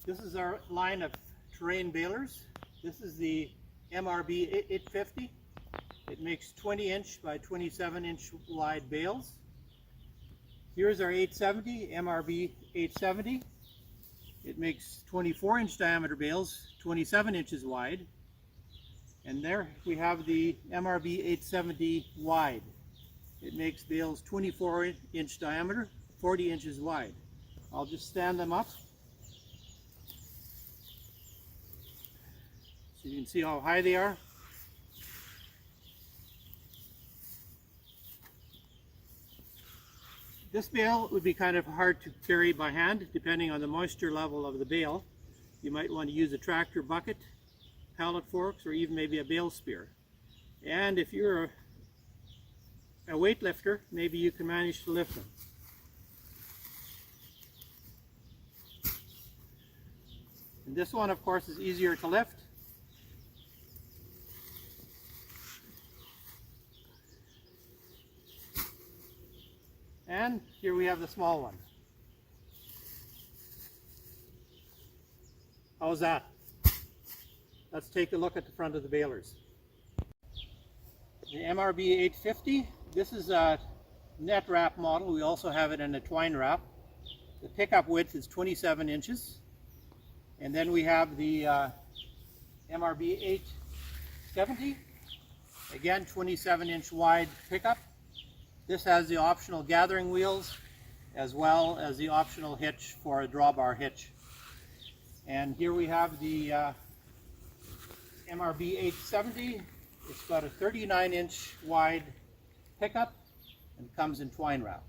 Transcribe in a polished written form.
This is our line of terrain balers. This is the MRB 850. It makes 20-inch by 27-inch wide bales. Here's our 870, MRB 870. It makes 24-inch diameter bales, 27 inches wide. And there we have the MRB 870 wide. It makes bales 24-inch diameter, 40 inches wide. I'll just stand them up so you can see how high they are. This bale would be kind of hard to carry by hand depending on the moisture level of the bale. You might want to use a tractor bucket, pallet forks, or even maybe a bale spear. And if you're a weightlifter, maybe you can manage to lift them. And this one, of course, is easier to lift. And here we have the small one. How's that? Let's take a look at the front of the balers. The MRB 850, this is a net wrap model. We also have it in a twine wrap. The pickup width is 27 inches. And then we have the MRB 870, again 27-inch wide pickup. This has the optional gathering wheels as well as the optional hitch for a drawbar hitch. And here we have the MRB 870. It's got a 39-inch wide pickup and comes in twine wrap.